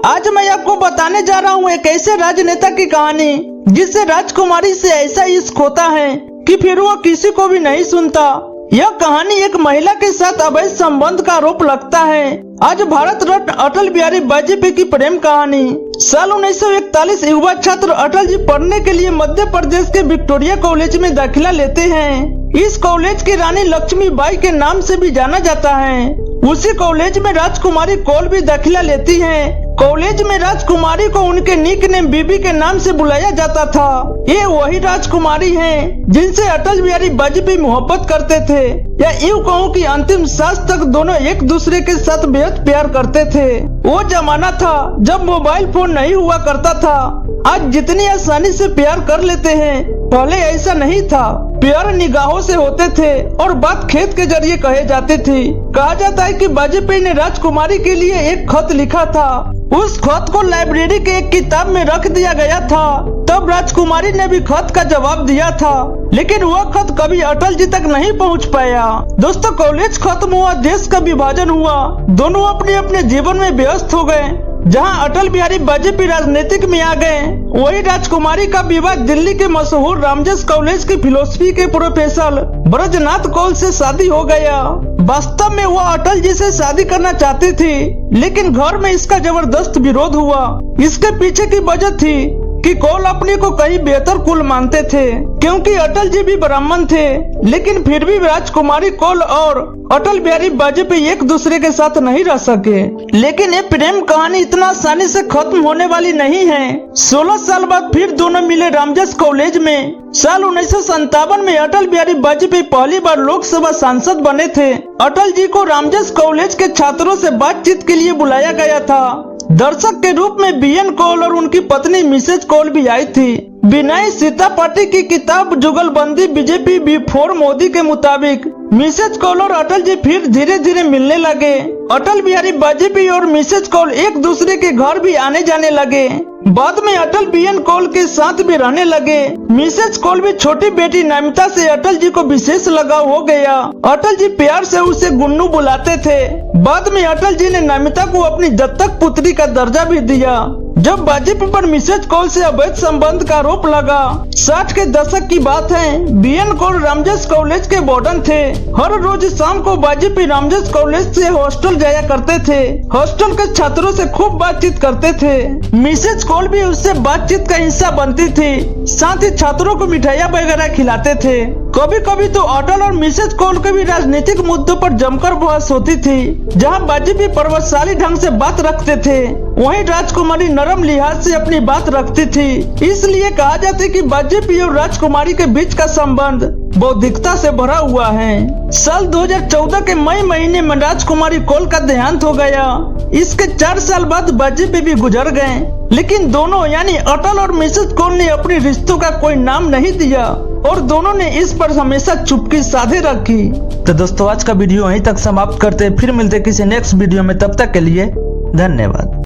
आज मैं आपको बताने जा रहा हूँ एक ऐसे राजनेता की कहानी जिससे राजकुमारी से ऐसा इश्क होता है कि फिर वो किसी को भी नहीं सुनता। यह कहानी एक महिला के साथ अवैध संबंध का आरोप लगता है। आज भारत रत्न अटल बिहारी वाजपेयी की प्रेम कहानी। साल 1941 युवा छात्र अटल जी पढ़ने के लिए मध्य प्रदेश के विक्टोरिया कॉलेज में दाखिला लेते हैं। इस कॉलेज की रानी लक्ष्मीबाई के नाम से भी जाना जाता है। उसी कॉलेज में राजकुमारी कौल भी दाखिला लेती हैं। कॉलेज में राजकुमारी को उनके निक नेम बीबी के नाम से बुलाया जाता था। ये वही राजकुमारी हैं जिनसे अटल बिहारी वाजपेयी मोहब्बत करते थे, या यूँ कहूँ कि अंतिम सांस तक दोनों एक दूसरे के साथ बेहद प्यार करते थे। वो जमाना था जब मोबाइल फोन नहीं हुआ करता था। आज जितनी आसानी से प्यार कर लेते हैं, पहले ऐसा नहीं था। प्यार निगाहों से होते थे और बात खेत के जरिए कहे जाती थी। कहा जाता है कि वाजपेयी ने राजकुमारी के लिए एक खत लिखा था। उस खत को लाइब्रेरी के एक किताब में रख दिया गया था। तब राजकुमारी ने भी खत का जवाब दिया था, लेकिन वह खत कभी अटल जी तक नहीं पहुंच पाया। दोस्तों, कॉलेज खत्म हुआ, देश का विभाजन हुआ, दोनों अपने अपने जीवन में व्यस्त हो गए। जहां अटल बिहारी वाजपेयी राजनीतिक में आ गए, वही राजकुमारी का विवाह दिल्ली के मशहूर रामजस कॉलेज की फिलोसफी के प्रोफेसर ब्रजनाथ कौल से शादी हो गया। वास्तव में वो अटल जी से शादी करना चाहती थी, लेकिन घर में इसका जबरदस्त विरोध हुआ। इसके पीछे की वजह थी कि कौल अपने को कहीं बेहतर कुल मानते थे, क्योंकि अटल जी भी ब्राह्मण थे। लेकिन फिर भी राजकुमारी कौल और अटल बिहारी वाजपेयी एक दूसरे के साथ नहीं रह सके। लेकिन ये प्रेम कहानी इतना आसानी से खत्म होने वाली नहीं है। 16 साल बाद फिर दोनों मिले रामजस कॉलेज में। साल 1957 में अटल बिहारी वाजपेयी पहली बार लोकसभा सांसद बने थे। अटल जी को रामजस कॉलेज के छात्रों से बातचीत के लिए बुलाया गया था। दर्शक के रूप में बीएन कौल और उनकी पत्नी मिसेज कौल भी आई थी। विनय सीता पाटिल की किताब जुगलबंदी बीजेपी बिफोर मोदी के मुताबिक मिसेज कौल और अटल जी फिर धीरे धीरे मिलने लगे। अटल बिहारी वाजपेयी और मिसेज कौल एक दूसरे के घर भी आने जाने लगे। बाद में अटल बीएन कौल के साथ भी रहने लगे। मिसेज कौल भी छोटी बेटी नमिता से अटल जी को विशेष लगाव हो गया। अटल जी प्यार से उसे गुन्नू बुलाते थे। बाद में अटल जी ने नमिता को अपनी दत्तक पुत्री का दर्जा भी दिया। जब वाजपेयी पर मिसेज कौल से अवैध संबंध का आरोप लगा, 60 के दशक की बात है। बीएन कौल रामजस कॉलेज के वार्डन थे। हर रोज शाम को वाजपेयी रामजस कॉलेज से हॉस्टल जाया करते थे। हॉस्टल के छात्रों से खूब बातचीत करते थे। मिसेज कौल भी उससे बातचीत का हिस्सा बनती थी। साथ ही छात्रों को मिठाइयाँ वगैरह खिलाते थे। कभी कभी तो अटल और मिसेज कौल के भी राजनीतिक मुद्दों पर जमकर बहस होती थी। जहां वाजपेयी प्रभावशाली ढंग से बात रखते थे, वहीं राजकुमारी नरम लिहाज से अपनी बात रखती थी। इसलिए कहा जाता है कि वाजपेयी और राजकुमारी के बीच का संबंध बौद्धिकता से भरा हुआ है। साल 2014 के मई महीने में राजकुमारी कौल का देहांत हो गया। इसके 4 साल बाद वाजपेयी भी गुजर गए, लेकिन दोनों यानी अटल और मिसेज कौल ने अपने रिश्तों का कोई नाम नहीं दिया और दोनों ने इस पर हमेशा चुप्पी साधे रखी। तो दोस्तों, आज का वीडियो यहीं तक समाप्त करते हैं। फिर मिलते किसी नेक्स्ट वीडियो में। तब तक के लिए धन्यवाद।